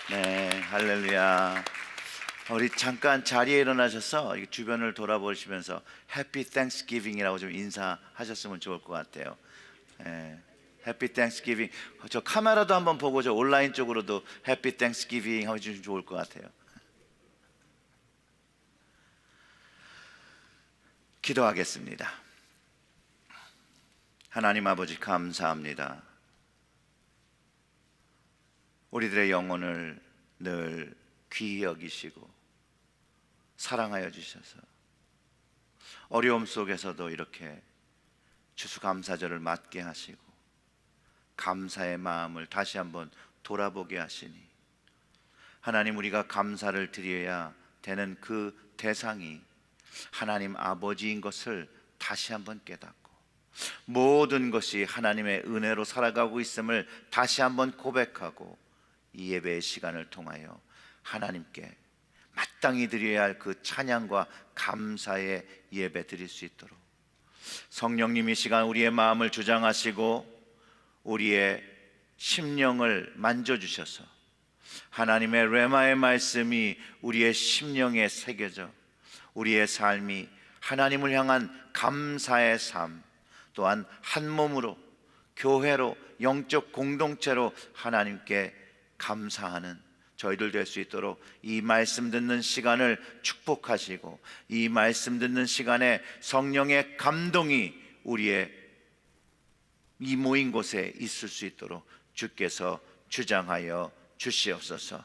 네, 할렐루야. 우리 잠깐 자리에 일어나셔서 주변을 돌아보시면서 해피 땡스기빙이라고 좀 인사하셨으면 좋을 것 같아요. 해피 땡스기빙. 저 카메라도 한번 보고 저 온라인 쪽으로도 해피 땡스기빙 하면 좋을 것 같아요. 기도하겠습니다. 하나님 아버지 감사합니다. 우리들의 영혼을 늘 귀히 여기시고 사랑하여 주셔서 어려움 속에서도 이렇게 추수감사절을 맞게 하시고 감사의 마음을 다시 한번 돌아보게 하시니 하나님, 우리가 감사를 드려야 되는 그 대상이 하나님 아버지인 것을 다시 한번 깨닫고 모든 것이 하나님의 은혜로 살아가고 있음을 다시 한번 고백하고 이 예배의 시간을 통하여 하나님께 마땅히 드려야 할 그 찬양과 감사의 예배 드릴 수 있도록 성령님 이 시간 우리의 마음을 주장하시고 우리의 심령을 만져주셔서 하나님의 레마의 말씀이 우리의 심령에 새겨져 우리의 삶이 하나님을 향한 감사의 삶, 또한 한 몸으로 교회로 영적 공동체로 하나님께 감사하는 저희들 될 수 있도록 이 말씀 듣는 시간을 축복하시고 이 말씀 듣는 시간에 성령의 감동이 우리의 이 모인 곳에 있을 수 있도록 주께서 주장하여 주시옵소서.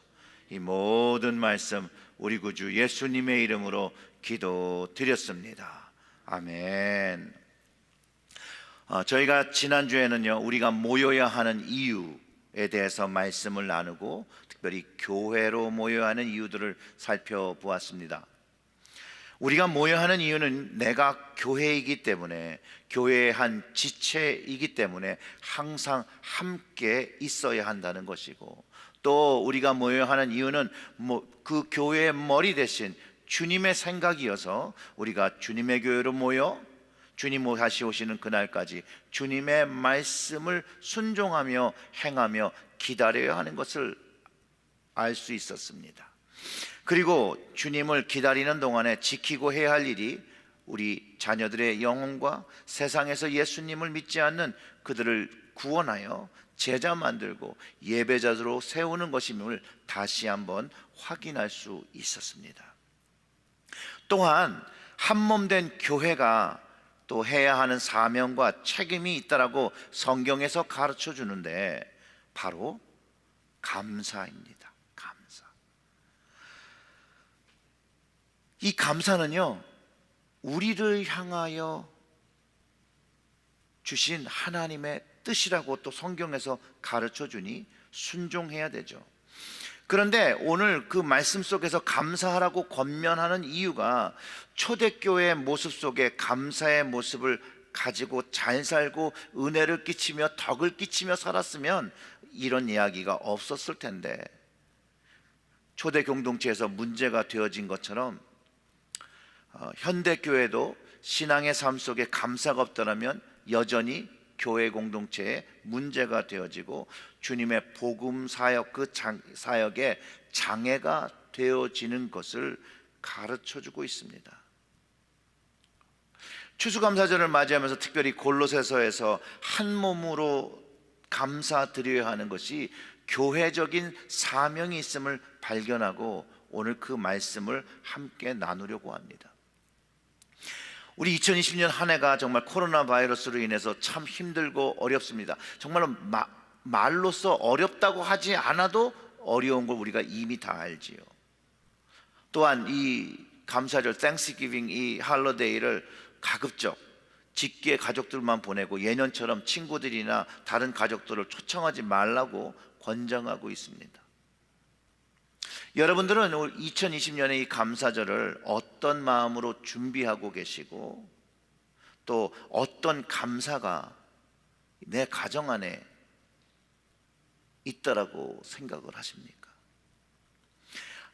이 모든 말씀 우리 구주 예수님의 이름으로 기도드렸습니다. 아멘. 저희가 지난주에는요, 우리가 모여야 하는 이유에 대해서 말씀을 나누고 특별히 교회로 모여야 하는 이유들을 살펴보았습니다. 우리가 모여야 하는 이유는 내가 교회이기 때문에, 교회의 한 지체이기 때문에 항상 함께 있어야 한다는 것이고, 또 우리가 모여야 하는 이유는 그 교회의 머리 대신 주님의 생각이어서 우리가 주님의 교회로 모여 주님 다시 오시는 그날까지 주님의 말씀을 순종하며 행하며 기다려야 하는 것을 알 수 있었습니다. 그리고 주님을 기다리는 동안에 지키고 해야 할 일이 우리 자녀들의 영혼과 세상에서 예수님을 믿지 않는 그들을 구원하여 제자 만들고 예배자로 세우는 것임을 다시 한번 확인할 수 있었습니다. 또한 한몸된 교회가 또 해야 하는 사명과 책임이 있다라고 성경에서 가르쳐 주는데 바로 감사입니다. 감사. 이 감사는요, 우리를 향하여 주신 하나님의 뜻이라고 또 성경에서 가르쳐 주니 순종해야 되죠. 그런데 오늘 그 말씀 속에서 감사하라고 권면하는 이유가 초대교회의 모습 속에 감사의 모습을 가지고 잘 살고 은혜를 끼치며 덕을 끼치며 살았으면 이런 이야기가 없었을 텐데, 초대 공동체에서 문제가 되어진 것처럼 현대교회도 신앙의 삶 속에 감사가 없더라면 여전히 교회 공동체에 문제가 되어지고 주님의 복음 사역, 그 사역에 장애가 되어지는 것을 가르쳐주고 있습니다. 추수감사절을 맞이하면서 특별히 골로새서에서 한 몸으로 감사드려야 하는 것이 교회적인 사명이 있음을 발견하고 오늘 그 말씀을 함께 나누려고 합니다. 우리 2020년 한 해가 정말 코로나 바이러스로 인해서 참 힘들고 어렵습니다. 정말로 말로써 어렵다고 하지 않아도 어려운 걸 우리가 이미 다 알지요. 또한 이 감사절 땡스기빙 이 할러데이를 가급적 직계 가족들만 보내고 예년처럼 친구들이나 다른 가족들을 초청하지 말라고 권장하고 있습니다. 여러분들은 2020년의 이 감사절을 어떤 마음으로 준비하고 계시고 또 어떤 감사가 내 가정 안에 있다라고 생각을 하십니까?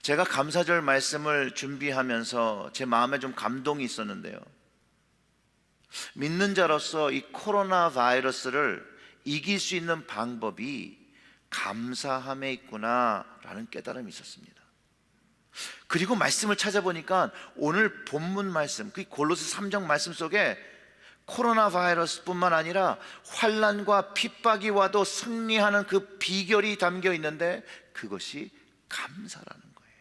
제가 감사절 말씀을 준비하면서 제 마음에 좀 감동이 있었는데요, 믿는 자로서 이 코로나 바이러스를 이길 수 있는 방법이 감사함에 있구나라는 깨달음이 있었습니다. 그리고 말씀을 찾아보니까 오늘 본문 말씀, 그 골로새 3장 말씀 속에 코로나 바이러스뿐만 아니라 환난과 핍박이 와도 승리하는 그 비결이 담겨 있는데 그것이 감사라는 거예요.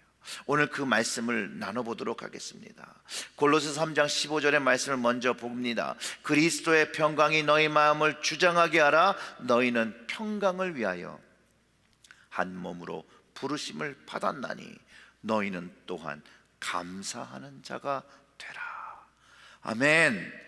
오늘 그 말씀을 나눠보도록 하겠습니다. 골로새 3장 15절의 말씀을 먼저 봅니다. 그리스도의 평강이 너희 마음을 주장하게 하라. 너희는 평강을 위하여 한 몸으로 부르심을 받았나니 너희는 또한 감사하는 자가 되라. 아멘.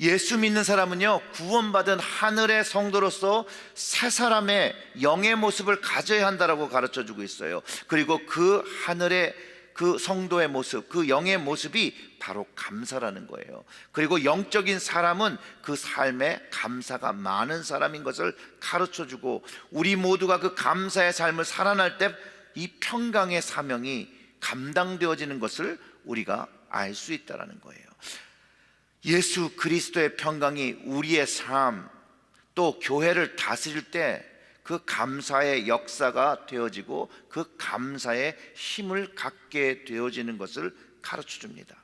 예수 믿는 사람은요, 구원받은 하늘의 성도로서 새 사람의 영의 모습을 가져야 한다라고 가르쳐주고 있어요. 그리고 그 하늘의 그 성도의 모습, 그 영의 모습이 바로 감사라는 거예요. 그리고 영적인 사람은 그 삶에 감사가 많은 사람인 것을 가르쳐주고, 우리 모두가 그 감사의 삶을 살아날 때 이 평강의 사명이 감당되어지는 것을 우리가 알 수 있다는 거예요. 예수 그리스도의 평강이 우리의 삶, 또 교회를 다스릴 때 그 감사의 역사가 되어지고 그 감사의 힘을 갖게 되어지는 것을 가르쳐 줍니다.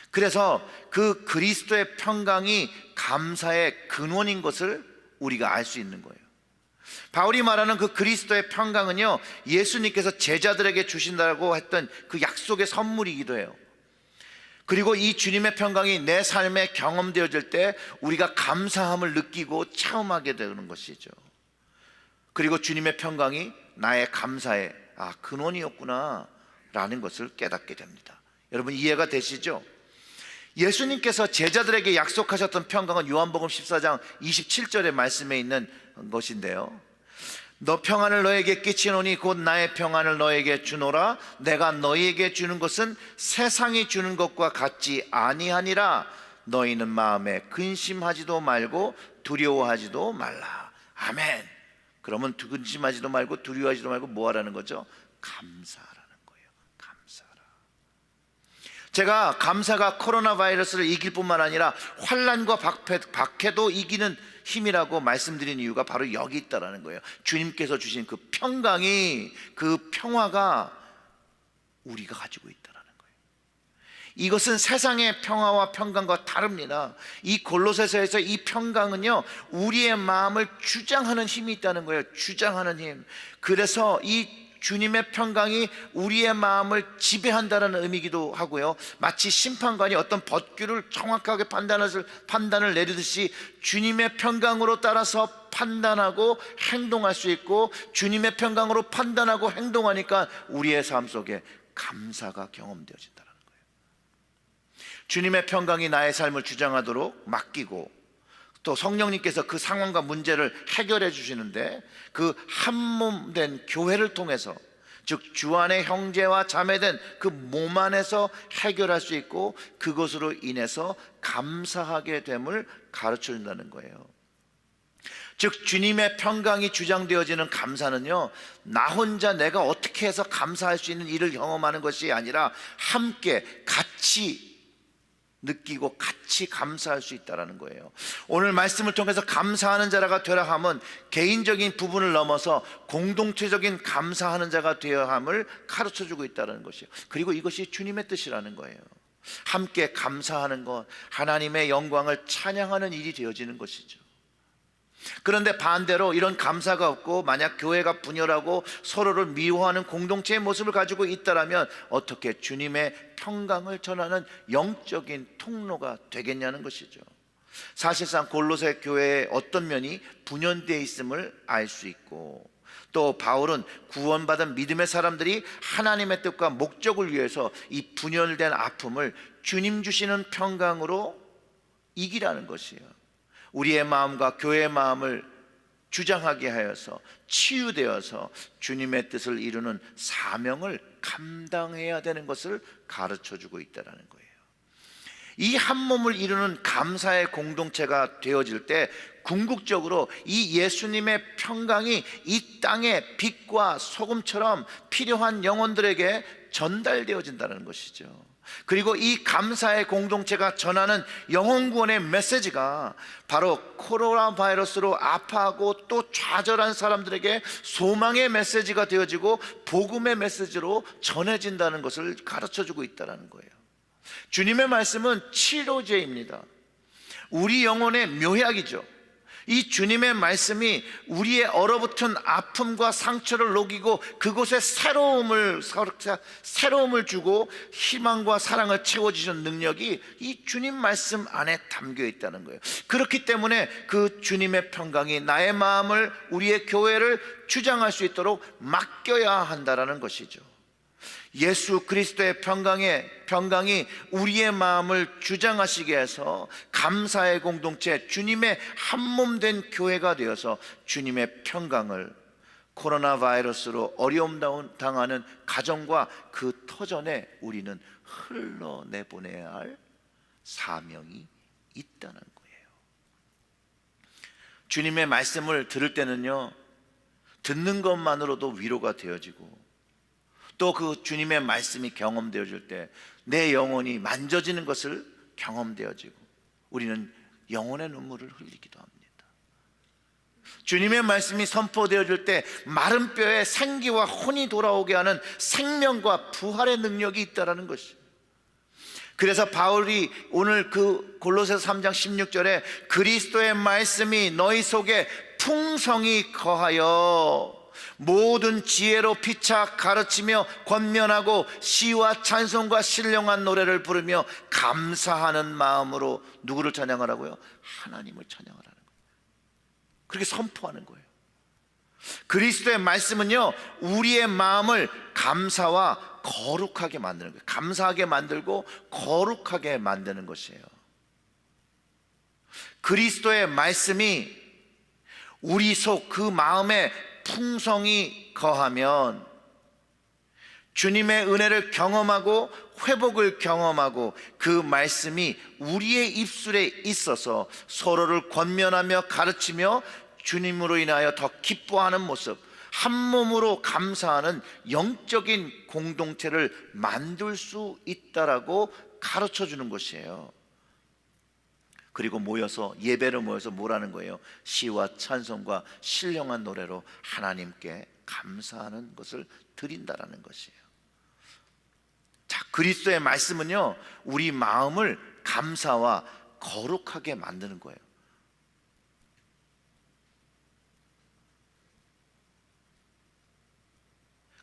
그래서 그 그리스도의 평강이 감사의 근원인 것을 우리가 알 수 있는 거예요. 바울이 말하는 그 그리스도의 평강은요, 예수님께서 제자들에게 주신다고 했던 그 약속의 선물이기도 해요. 그리고 이 주님의 평강이 내 삶에 경험되어질 때 우리가 감사함을 느끼고 체험하게 되는 것이죠. 그리고 주님의 평강이 나의 감사의 근원이었구나 라는 것을 깨닫게 됩니다. 여러분 이해가 되시죠? 예수님께서 제자들에게 약속하셨던 평강은 요한복음 14장 27절의 말씀에 있는 것인데요, 너 평안을 너에게 끼치노니 곧 나의 평안을 너에게 주노라. 내가 너희에게 주는 것은 세상이 주는 것과 같지 아니하니라. 너희는 마음에 근심하지도 말고 두려워하지도 말라. 아멘. 그러면 근심하지도 말고 두려워하지도 말고 뭐 하라는 거죠? 감사하라는 거예요. 감사하라. 제가 감사가 코로나 바이러스를 이길 뿐만 아니라 환난과 박해도 이기는 힘이라고 말씀드린 이유가 바로 여기 있다라는 거예요. 주님께서 주신 그 평강이, 그 평화가 우리가 가지고 있다라는 거예요. 이것은 세상의 평화와 평강과 다릅니다. 이 골로새서에서 이 평강은요, 우리의 마음을 주장하는 힘이 있다는 거예요. 주장하는 힘. 그래서 이 주님의 평강이 우리의 마음을 지배한다는 의미이기도 하고요, 마치 심판관이 어떤 법규를 정확하게 판단을 내리듯이 주님의 평강으로 따라서 판단하고 행동할 수 있고, 주님의 평강으로 판단하고 행동하니까 우리의 삶 속에 감사가 경험되어진다는 거예요. 주님의 평강이 나의 삶을 주장하도록 맡기고, 또 성령님께서 그 상황과 문제를 해결해 주시는데, 그 한 몸 된 교회를 통해서, 즉 주 안에 형제와 자매된 그 몸 안에서 해결할 수 있고, 그것으로 인해서 감사하게 됨을 가르쳐 준다는 거예요. 즉 주님의 평강이 주장되어지는 감사는요, 나 혼자 내가 어떻게 해서 감사할 수 있는 일을 경험하는 것이 아니라 함께 같이 느끼고 같이 감사할 수 있다는 거예요. 오늘 말씀을 통해서 감사하는 자가 되라 함은 개인적인 부분을 넘어서 공동체적인 감사하는 자가 되어야 함을 가르쳐주고 있다는 것이에요. 그리고 이것이 주님의 뜻이라는 거예요. 함께 감사하는 것, 하나님의 영광을 찬양하는 일이 되어지는 것이죠. 그런데 반대로 이런 감사가 없고 만약 교회가 분열하고 서로를 미워하는 공동체의 모습을 가지고 있다면 어떻게 주님의 평강을 전하는 영적인 통로가 되겠냐는 것이죠. 사실상 골로새 교회의 어떤 면이 분열되어 있음을 알 수 있고, 또 바울은 구원받은 믿음의 사람들이 하나님의 뜻과 목적을 위해서 이 분열된 아픔을 주님 주시는 평강으로 이기라는 것이에요. 우리의 마음과 교회의 마음을 주장하게 하여서 치유되어서 주님의 뜻을 이루는 사명을 감당해야 되는 것을 가르쳐주고 있다는 거예요. 이 한 몸을 이루는 감사의 공동체가 되어질 때 궁극적으로 이 예수님의 평강이 이 땅의 빛과 소금처럼 필요한 영혼들에게 전달되어진다는 것이죠. 그리고 이 감사의 공동체가 전하는 영혼 구원의 메시지가 바로 코로나 바이러스로 아파하고 또 좌절한 사람들에게 소망의 메시지가 되어지고 복음의 메시지로 전해진다는 것을 가르쳐주고 있다는 거예요. 주님의 말씀은 치료제입니다. 우리 영혼의 묘약이죠. 이 주님의 말씀이 우리의 얼어붙은 아픔과 상처를 녹이고 그곳에 새로움을 주고 희망과 사랑을 채워주시는 능력이 이 주님 말씀 안에 담겨 있다는 거예요. 그렇기 때문에 그 주님의 평강이 나의 마음을, 우리의 교회를 주장할 수 있도록 맡겨야 한다는 것이죠. 예수 그리스도의 평강이 우리의 마음을 주장하시게 해서 감사의 공동체, 주님의 한몸된 교회가 되어서 주님의 평강을 코로나 바이러스로 어려움 당하는 가정과 그 터전에 우리는 흘러내보내야 할 사명이 있다는 거예요. 주님의 말씀을 들을 때는요, 듣는 것만으로도 위로가 되어지고 또 그 주님의 말씀이 경험되어질 때 내 영혼이 만져지는 것을 경험되어지고 우리는 영혼의 눈물을 흘리기도 합니다. 주님의 말씀이 선포되어질 때 마른 뼈에 생기와 혼이 돌아오게 하는 생명과 부활의 능력이 있다는 것이에요. 그래서 바울이 오늘 그 골로새서 3장 16절에 그리스도의 말씀이 너희 속에 풍성히 거하여 모든 지혜로 피차 가르치며 권면하고 시와 찬송과 신령한 노래를 부르며 감사하는 마음으로 누구를 찬양하라고요? 하나님을 찬양하라는 거예요. 그렇게 선포하는 거예요. 그리스도의 말씀은요, 우리의 마음을 감사와 거룩하게 만드는 거예요. 감사하게 만들고 거룩하게 만드는 것이에요. 그리스도의 말씀이 우리 속 그 마음에 풍성이 거하면 주님의 은혜를 경험하고 회복을 경험하고 그 말씀이 우리의 입술에 있어서 서로를 권면하며 가르치며 주님으로 인하여 더 기뻐하는 모습, 한 몸으로 감사하는 영적인 공동체를 만들 수 있다라고 가르쳐 주는 것이에요. 그리고 예배를 모여서 뭐라는 거예요? 시와 찬송과 신령한 노래로 하나님께 감사하는 것을 드린다라는 것이에요. 자, 그리스도의 말씀은요, 우리 마음을 감사와 거룩하게 만드는 거예요.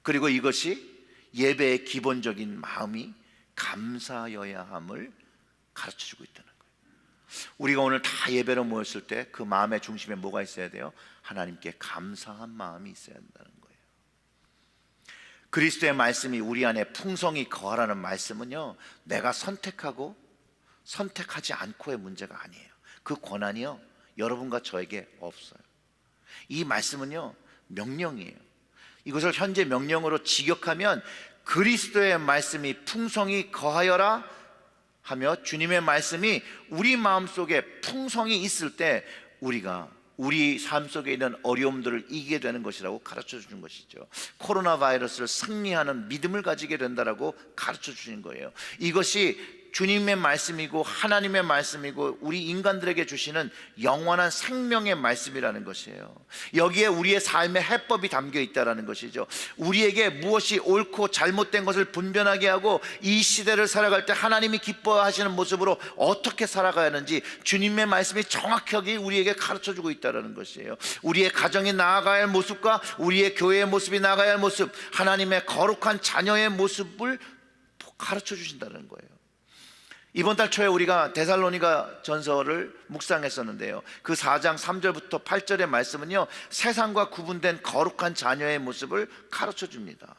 그리고 이것이 예배의 기본적인 마음이 감사여야 함을 가르쳐주고 있다는 거예요. 우리가 오늘 다 예배로 모였을 때 그 마음의 중심에 뭐가 있어야 돼요? 하나님께 감사한 마음이 있어야 한다는 거예요. 그리스도의 말씀이 우리 안에 풍성히 거하라는 말씀은요, 내가 선택하고 선택하지 않고의 문제가 아니에요. 그 권한이요, 여러분과 저에게 없어요. 이 말씀은요, 명령이에요. 이것을 현재 명령으로 직역하면 그리스도의 말씀이 풍성히 거하여라 하며 주님의 말씀이 우리 마음속에 풍성이 있을 때 우리가 우리 삶 속에 있는 어려움들을 이기게 되는 것이라고 가르쳐 주는 것이죠. 코로나 바이러스를 승리하는 믿음을 가지게 된다라고 가르쳐 주신 거예요. 이것이 주님의 말씀이고 하나님의 말씀이고 우리 인간들에게 주시는 영원한 생명의 말씀이라는 것이에요. 여기에 우리의 삶의 해법이 담겨 있다는 것이죠. 우리에게 무엇이 옳고 잘못된 것을 분별하게 하고 이 시대를 살아갈 때 하나님이 기뻐하시는 모습으로 어떻게 살아가야 하는지 주님의 말씀이 정확하게 우리에게 가르쳐주고 있다는 것이에요. 우리의 가정이 나아가야 할 모습과 우리의 교회의 모습이 나아가야 할 모습, 하나님의 거룩한 자녀의 모습을 가르쳐 주신다는 거예요. 이번 달 초에 우리가 데살로니가 전서를 묵상했었는데요, 그 4장 3절부터 8절의 말씀은요, 세상과 구분된 거룩한 자녀의 모습을 가르쳐 줍니다.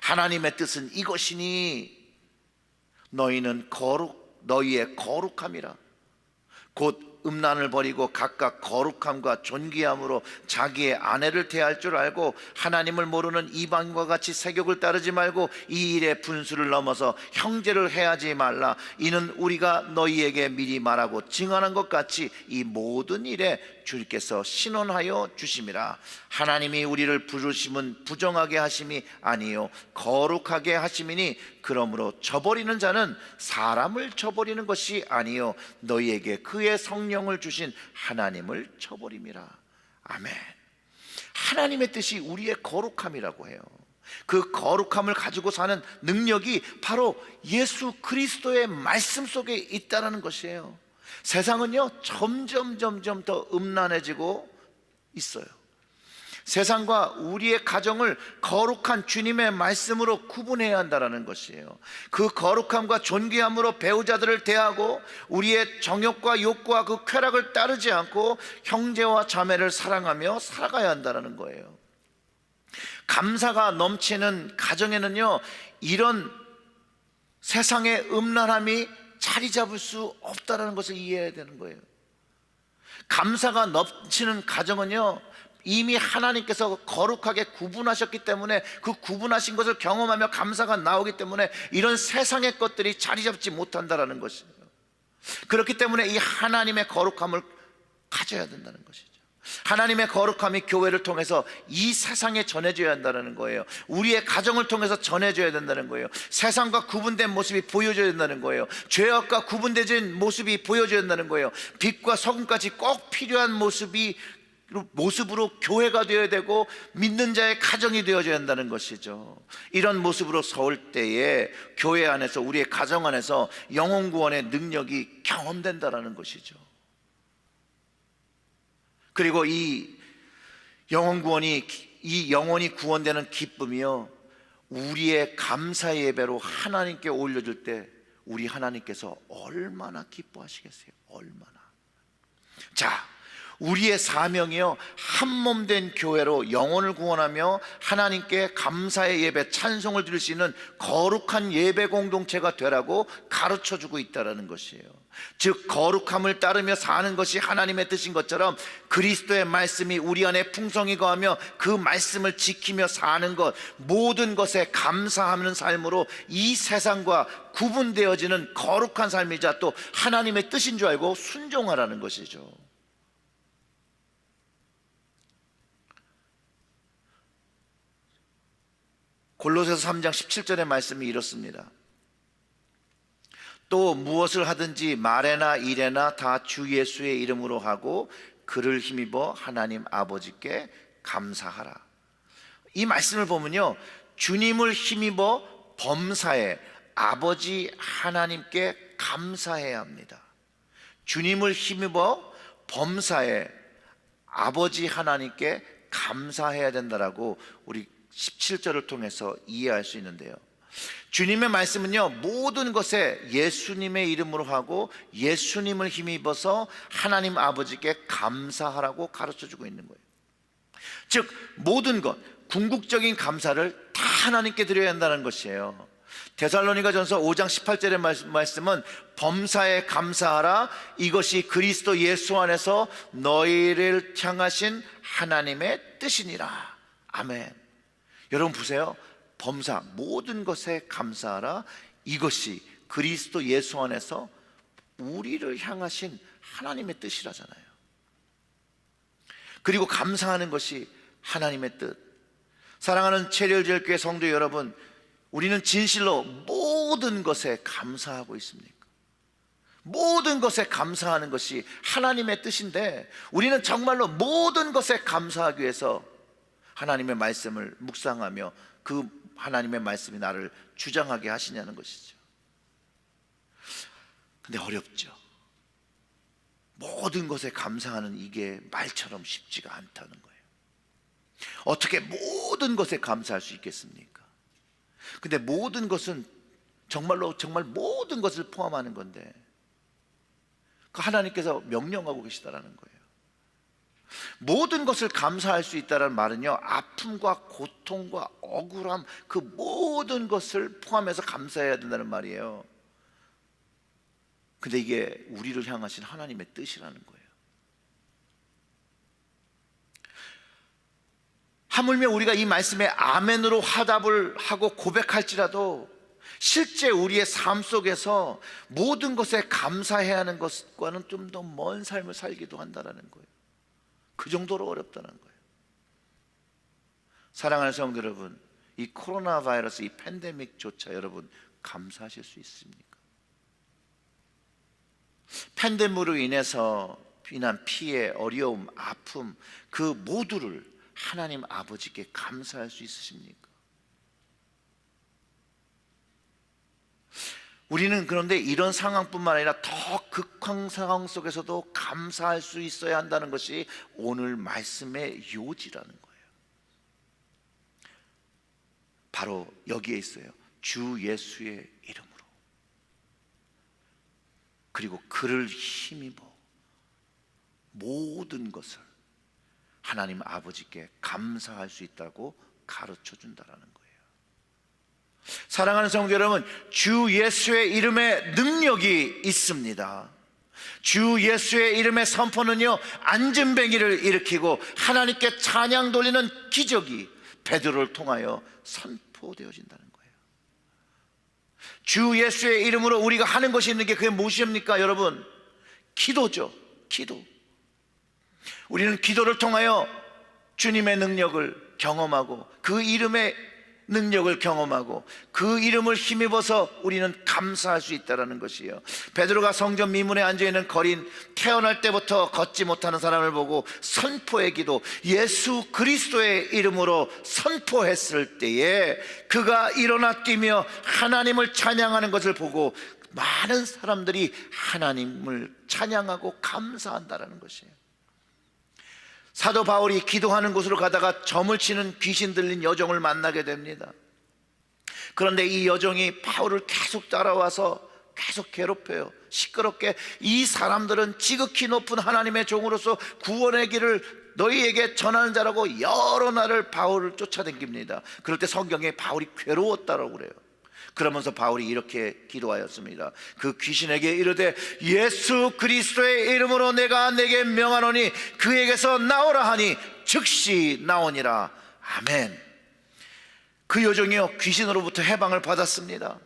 하나님의 뜻은 이것이니 너희는 너희의 거룩함이라 곧 음란을 버리고 각각 거룩함과 존귀함으로 자기의 아내를 대할 줄 알고 하나님을 모르는 이방인과 같이 세욕을 따르지 말고 이 일의 분수를 넘어서 형제를 해하지 말라. 이는 우리가 너희에게 미리 말하고 증언한 것 같이 이 모든 일에 주께서 신원하여 주심이라. 하나님이 우리를 부르심은 부정하게 하심이 아니요 거룩하게 하심이니 그러므로 저버리는 자는 사람을 저버리는 것이 아니요 너희에게 그의 성령을 주신 하나님을 저버림이라. 아멘. 하나님의 뜻이 우리의 거룩함이라고 해요. 그 거룩함을 가지고 사는 능력이 바로 예수 그리스도의 말씀 속에 있다는 것이에요. 세상은요 점점 더 음란해지고 있어요. 세상과 우리의 가정을 거룩한 주님의 말씀으로 구분해야 한다는 것이에요. 그 거룩함과 존귀함으로 배우자들을 대하고 우리의 정욕과 욕구와 그 쾌락을 따르지 않고 형제와 자매를 사랑하며 살아가야 한다는 거예요. 감사가 넘치는 가정에는요 이런 세상의 음란함이 자리 잡을 수 없다는 것을 이해해야 되는 거예요. 감사가 넘치는 가정은요 이미 하나님께서 거룩하게 구분하셨기 때문에 그 구분하신 것을 경험하며 감사가 나오기 때문에 이런 세상의 것들이 자리 잡지 못한다는 것이에요. 그렇기 때문에 이 하나님의 거룩함을 가져야 된다는 것이죠. 하나님의 거룩함이 교회를 통해서 이 세상에 전해져야 한다는 거예요. 우리의 가정을 통해서 전해져야 된다는 거예요. 세상과 구분된 모습이 보여져야 된다는 거예요. 죄악과 구분된 모습이 보여져야 된다는 거예요. 빛과 소금까지 꼭 필요한 모습으로 교회가 되어야 되고 믿는 자의 가정이 되어져야 한다는 것이죠. 이런 모습으로 설 때에 교회 안에서 우리의 가정 안에서 영혼 구원의 능력이 경험된다는 것이죠. 그리고 이 영혼이 구원되는 기쁨이요 우리의 감사 예배로 하나님께 올려줄 때 우리 하나님께서 얼마나 기뻐하시겠어요. 얼마나. 자, 우리의 사명이요 한몸된 교회로 영혼을 구원하며 하나님께 감사의 예배, 찬송을 드릴 수 있는 거룩한 예배 공동체가 되라고 가르쳐주고 있다는 것이에요. 즉 거룩함을 따르며 사는 것이 하나님의 뜻인 것처럼 그리스도의 말씀이 우리 안에 풍성히 거하며 그 말씀을 지키며 사는 것, 모든 것에 감사하는 삶으로 이 세상과 구분되어지는 거룩한 삶이자 또 하나님의 뜻인 줄 알고 순종하라는 것이죠. 골로새서 3장 17절의 말씀이 이렇습니다. 또 무엇을 하든지 말에나 일에나 다 주 예수의 이름으로 하고 그를 힘입어 하나님 아버지께 감사하라. 이 말씀을 보면요 주님을 힘입어 범사에 아버지 하나님께 감사해야 합니다. 주님을 힘입어 범사에 아버지 하나님께 감사해야 된다라고 우리 17절을 통해서 이해할 수 있는데요, 주님의 말씀은요 모든 것에 예수님의 이름으로 하고 예수님을 힘입어서 하나님 아버지께 감사하라고 가르쳐주고 있는 거예요. 즉 모든 것, 궁극적인 감사를 다 하나님께 드려야 한다는 것이에요. 데살로니가전서 5장 18절의 말씀은 범사에 감사하라, 이것이 그리스도 예수 안에서 너희를 향하신 하나님의 뜻이니라. 아멘. 여러분 보세요. 범사, 모든 것에 감사하라, 이것이 그리스도 예수 안에서 우리를 향하신 하나님의 뜻이라잖아요. 그리고 감사하는 것이 하나님의 뜻. 사랑하는 체리얼제일교회 성도 여러분, 우리는 진실로 모든 것에 감사하고 있습니까? 모든 것에 감사하는 것이 하나님의 뜻인데 우리는 정말로 모든 것에 감사하기 위해서 하나님의 말씀을 묵상하며 그 하나님의 말씀이 나를 주장하게 하시냐는 것이죠. 근데 어렵죠. 모든 것에 감사하는 이게 말처럼 쉽지가 않다는 거예요. 어떻게 모든 것에 감사할 수 있겠습니까? 근데 모든 것은 정말 모든 것을 포함하는 건데 그 하나님께서 명령하고 계시다라는 거예요. 모든 것을 감사할 수 있다는 말은요 아픔과 고통과 억울함, 그 모든 것을 포함해서 감사해야 된다는 말이에요. 근데 이게 우리를 향하신 하나님의 뜻이라는 거예요. 하물며 우리가 이 말씀에 아멘으로 화답을 하고 고백할지라도 실제 우리의 삶 속에서 모든 것에 감사해야 하는 것과는 좀 더 먼 삶을 살기도 한다는 거예요. 그 정도로 어렵다는 거예요. 사랑하는 성도 여러분, 이 코로나 바이러스, 이 팬데믹조차 여러분 감사하실 수 있습니까? 팬데믹으로 인해서 비난, 피해, 어려움, 아픔 그 모두를 하나님 아버지께 감사할 수 있으십니까? 우리는 그런데 이런 상황뿐만 아니라 더 극한 상황 속에서도 감사할 수 있어야 한다는 것이 오늘 말씀의 요지라는 거예요. 바로 여기에 있어요. 주 예수의 이름으로, 그리고 그를 힘입어 모든 것을 하나님 아버지께 감사할 수 있다고 가르쳐 준다라는 거예요. 사랑하는 성도 여러분, 주 예수의 이름에 능력이 있습니다. 주 예수의 이름의 선포는요, 안진뱅이를 일으키고 하나님께 찬양 돌리는 기적이 베드로를 통하여 선포되어진다는 거예요. 주 예수의 이름으로 우리가 하는 것이 있는 게 그게 무엇입니까 여러분? 기도죠. 기도. 우리는 기도를 통하여 주님의 능력을 경험하고 그 이름의 능력을 경험하고 그 이름을 힘입어서 우리는 감사할 수 있다는 것이에요. 베드로가 성전 미문에 앉아있는 거린, 태어날 때부터 걷지 못하는 사람을 보고 선포의 기도, 예수 그리스도의 이름으로 선포했을 때에 그가 일어나 뛰며 하나님을 찬양하는 것을 보고 많은 사람들이 하나님을 찬양하고 감사한다는 것이에요. 사도 바울이 기도하는 곳으로 가다가 점을 치는 귀신 들린 여종을 만나게 됩니다. 그런데 이 여종이 바울을 계속 따라와서 계속 괴롭혀요. 시끄럽게. 이 사람들은 지극히 높은 하나님의 종으로서 구원의 길을 너희에게 전하는 자라고 여러 날을 바울을 쫓아다닙니다. 그럴 때 성경에 바울이 괴로웠다고 그래요. 그러면서 바울이 이렇게 기도하였습니다. 그 귀신에게 이르되 예수 그리스도의 이름으로 내가 내게 명하노니 그에게서 나오라 하니 즉시 나오니라. 아멘. 그 여종이요, 귀신으로부터 해방을 받았습니다.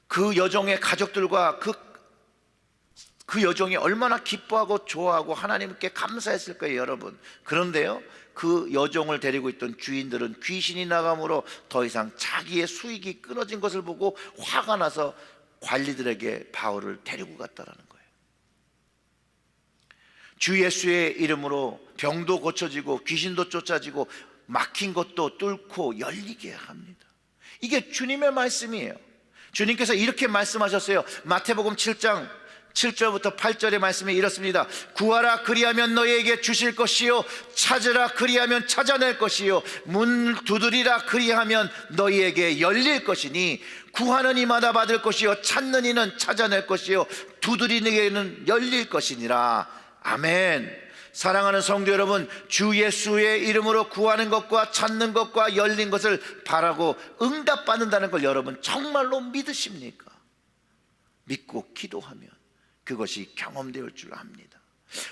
그 여종의 가족들과 그 여종이 얼마나 기뻐하고 좋아하고 하나님께 감사했을 거예요 여러분. 그런데요, 그 여종을 데리고 있던 주인들은 귀신이 나감으로 더 이상 자기의 수익이 끊어진 것을 보고 화가 나서 관리들에게 바울을 데리고 갔다라는 거예요. 주 예수의 이름으로 병도 고쳐지고 귀신도 쫓아지고 막힌 것도 뚫고 열리게 합니다. 이게 주님의 말씀이에요. 주님께서 이렇게 말씀하셨어요. 마태복음 7장 7절부터 8절의 말씀이 이렇습니다. 구하라 그리하면 너희에게 주실 것이요, 찾으라 그리하면 찾아낼 것이요, 문 두드리라 그리하면 너희에게 열릴 것이니 구하는 이마다 받을 것이요, 찾는 이는 찾아낼 것이요, 두드리는 이는 열릴 것이니라. 아멘. 사랑하는 성도 여러분, 주 예수의 이름으로 구하는 것과 찾는 것과 열린 것을 바라고 응답받는다는 걸 여러분 정말로 믿으십니까? 믿고 기도하면 그것이 경험될 줄 압니다.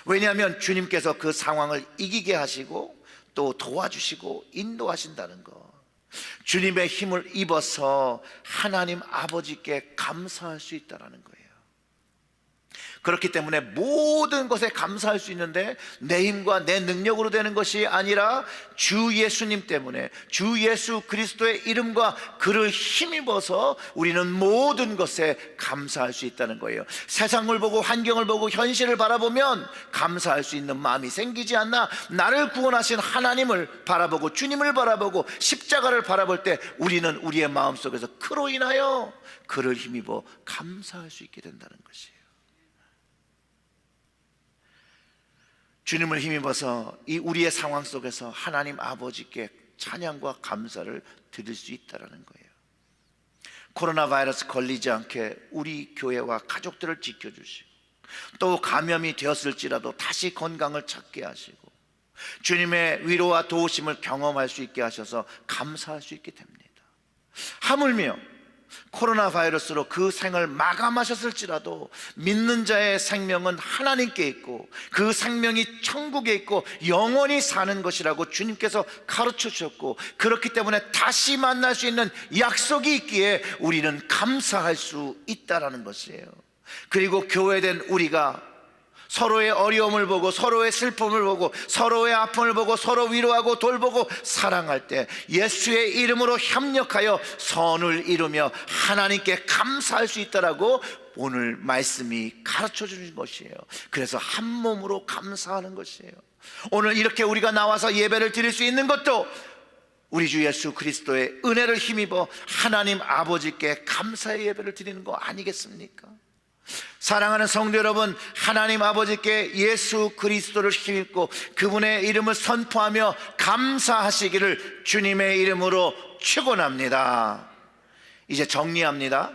왜냐하면 주님께서 그 상황을 이기게 하시고 또 도와주시고 인도하신다는 것, 주님의 힘을 입어서 하나님 아버지께 감사할 수 있다는 거예요. 그렇기 때문에 모든 것에 감사할 수 있는데 내 힘과 내 능력으로 되는 것이 아니라 주 예수님 때문에, 주 예수 그리스도의 이름과 그를 힘입어서 우리는 모든 것에 감사할 수 있다는 거예요. 세상을 보고 환경을 보고 현실을 바라보면 감사할 수 있는 마음이 생기지 않나? 나를 구원하신 하나님을 바라보고 주님을 바라보고 십자가를 바라볼 때 우리는 우리의 마음속에서 그로 인하여 그를 힘입어 감사할 수 있게 된다는 것이에요. 주님을 힘입어서 이 우리의 상황 속에서 하나님 아버지께 찬양과 감사를 드릴 수 있다는 거예요. 코로나 바이러스 걸리지 않게 우리 교회와 가족들을 지켜주시고, 또 감염이 되었을지라도 다시 건강을 찾게 하시고 주님의 위로와 도우심을 경험할 수 있게 하셔서 감사할 수 있게 됩니다. 하물며 코로나 바이러스로 그 생을 마감하셨을지라도 믿는 자의 생명은 하나님께 있고 그 생명이 천국에 있고 영원히 사는 것이라고 주님께서 가르쳐 주셨고, 그렇기 때문에 다시 만날 수 있는 약속이 있기에 우리는 감사할 수 있다라는 것이에요. 그리고 교회된 우리가 서로의 어려움을 보고 서로의 슬픔을 보고 서로의 아픔을 보고 서로 위로하고 돌보고 사랑할 때 예수의 이름으로 협력하여 선을 이루며 하나님께 감사할 수 있다라고 오늘 말씀이 가르쳐 주는 것이에요. 그래서 한 몸으로 감사하는 것이에요. 오늘 이렇게 우리가 나와서 예배를 드릴 수 있는 것도 우리 주 예수 그리스도의 은혜를 힘입어 하나님 아버지께 감사의 예배를 드리는 거 아니겠습니까? 사랑하는 성도 여러분, 하나님 아버지께 예수 그리스도를 힘입고 그분의 이름을 선포하며 감사하시기를 주님의 이름으로 축원합니다. 이제 정리합니다.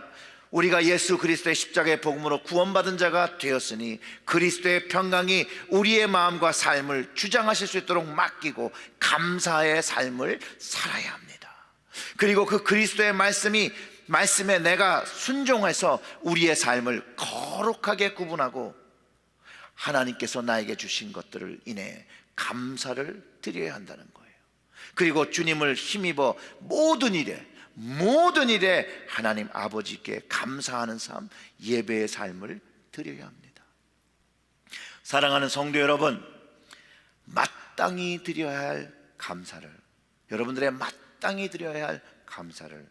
우리가 예수 그리스도의 십자가의 복음으로 구원받은 자가 되었으니 그리스도의 평강이 우리의 마음과 삶을 주장하실 수 있도록 맡기고 감사의 삶을 살아야 합니다. 그리고 그 그리스도의 말씀에 내가 순종해서 우리의 삶을 거룩하게 구분하고 하나님께서 나에게 주신 것들을 인해 감사를 드려야 한다는 거예요. 그리고 주님을 힘입어 모든 일에 하나님 아버지께 감사하는 삶, 예배의 삶을 드려야 합니다. 사랑하는 성도 여러분, 마땅히 드려야 할 감사를, 여러분들의 마땅히 드려야 할 감사를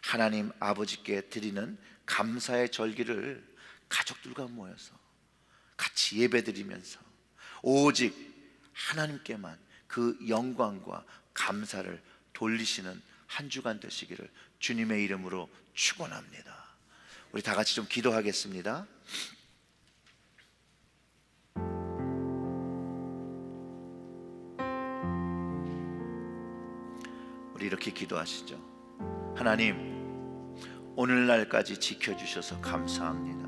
하나님 아버지께 드리는 감사의 절기를 가족들과 모여서 같이 예배드리면서 오직 하나님께만 그 영광과 감사를 돌리시는 한 주간 되시기를 주님의 이름으로 축원합니다. 우리 다 같이 좀 기도하겠습니다. 우리 이렇게 기도하시죠. 하나님, 오늘날까지 지켜주셔서 감사합니다.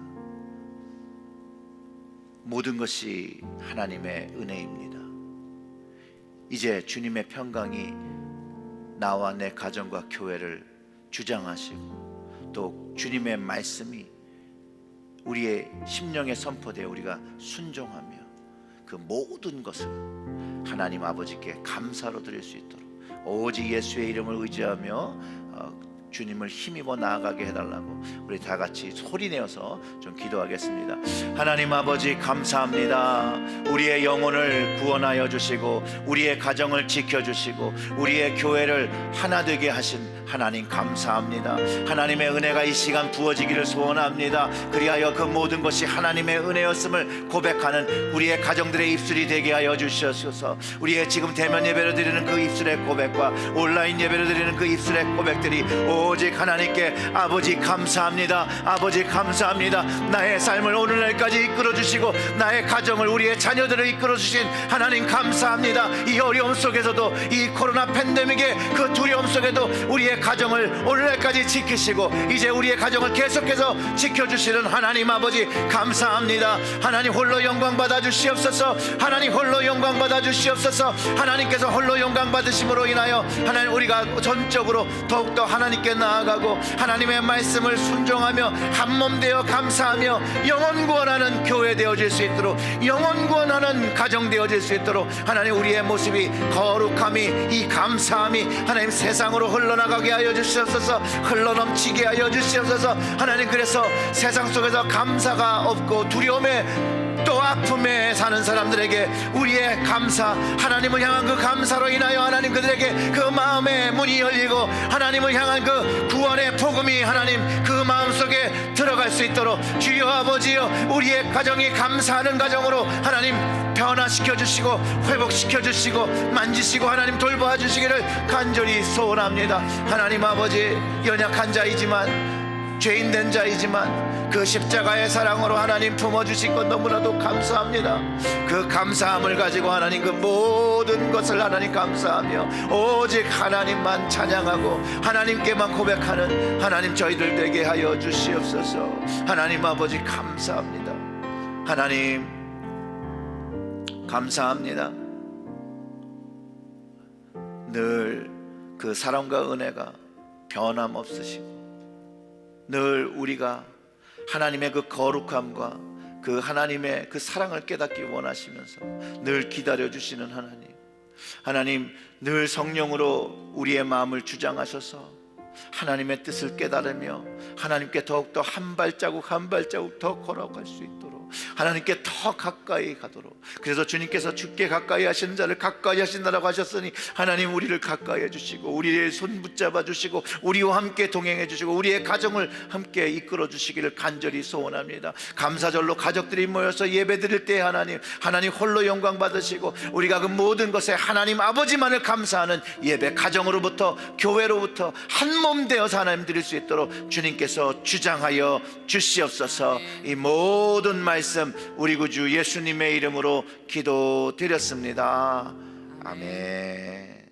모든 것이 하나님의 은혜입니다. 이제 주님의 평강이 나와 내 가정과 교회를 주장하시고 또 주님의 말씀이 우리의 심령에 선포되어 우리가 순종하며 그 모든 것을 하나님 아버지께 감사로 드릴 수 있도록 오직 예수의 이름을 의지하며 주님을 힘입어 나아가게 해달라고 우리 다 같이 소리내어서 좀 기도하겠습니다. 하나님 아버지 감사합니다. 우리의 영혼을 구원하여 주시고 우리의 가정을 지켜주시고 우리의 교회를 하나 되게 하신 하나님 감사합니다. 하나님의 은혜가 이 시간 부어지기를 소원합니다. 그리하여 그 모든 것이 하나님의 은혜였음을 고백하는 우리의 가정들의 입술이 되게 하여 주시옵소서. 우리의 지금 대면 예배를 드리는 그 입술의 고백과 온라인 예배를 드리는 그 입술의 고백들이 오직 하나님께 아버지 감사합니다. 아버지 감사합니다. 나의 삶을 오늘날까지 이끌어주시고 나의 가정을 우리의 자녀들을 이끌어주신 하나님 감사합니다. 이 어려움 속에서도 이 코로나 팬데믹의 그 두려움 속에도 우리의 가정을 오늘날까지 지키시고 이제 우리의 가정을 계속해서 지켜주시는 하나님 아버지 감사합니다. 하나님 홀로 영광 받아 주시옵소서. 하나님 홀로 영광 받아 주시옵소서. 하나님께서 홀로 영광 받으심으로 인하여 하나님 우리가 전적으로 더욱더 하나님께 나아가고 하나님의 말씀을 순종하며 한몸 되어 감사하며 영혼 구원하는 교회 되어질 수 있도록 영혼 구원하는 가정 되어질 수 있도록 하나님 우리의 모습이 거룩함이 이 감사함이 하나님 세상으로 흘러나가게 하여 주시옵소서. 흘러넘치게 하여 주시옵소서. 하나님 그래서 세상 속에서 감사가 없고 두려움에 또 아픔에 사는 사람들에게 우리의 감사 하나님을 향한 그 감사로 인하여 하나님 그들에게 그 마음의 문이 열리고 하나님을 향한 그 구원의 복음이 하나님 그 마음속에 들어갈 수 있도록 주여 아버지여 우리의 가정이 감사하는 가정으로 하나님 변화시켜 주시고 회복시켜 주시고 만지시고 하나님 돌보아 주시기를 간절히 소원합니다. 하나님 아버지 연약한 자이지만 죄인된 자이지만 그 십자가의 사랑으로 하나님 품어주신 것 너무나도 감사합니다. 그 감사함을 가지고 하나님 그 모든 것을 하나님 감사하며 오직 하나님만 찬양하고 하나님께만 고백하는 하나님 저희들 되게 하여 주시옵소서. 하나님 아버지 감사합니다. 하나님 감사합니다. 늘 그 사랑과 은혜가 변함없으시고 늘 우리가 하나님의 그 거룩함과 그 하나님의 그 사랑을 깨닫기 원하시면서 늘 기다려주시는 하나님, 늘 성령으로 우리의 마음을 주장하셔서 하나님의 뜻을 깨달으며 하나님께 더욱더 한 발자국 한 발자국 더 걸어갈 수 있도록, 하나님께 더 가까이 가도록. 그래서 주님께서 주께 가까이 하시는 자를 가까이 하신다라고 하셨으니, 하나님 우리를 가까이 해주시고 우리의 손 붙잡아 주시고 우리와 함께 동행해 주시고 우리의 가정을 함께 이끌어 주시기를 간절히 소원합니다. 감사절로 가족들이 모여서 예배 드릴 때 하나님 홀로 영광 받으시고 우리가 그 모든 것에 하나님 아버지만을 감사하는 예배, 가정으로부터 교회로부터 한 몸 되어서 하나님 드릴 수 있도록 주님께서 주장하여 주시옵소서. 이 모든 말씀 우리 구주 예수님의 이름으로 기도드렸습니다. 아멘.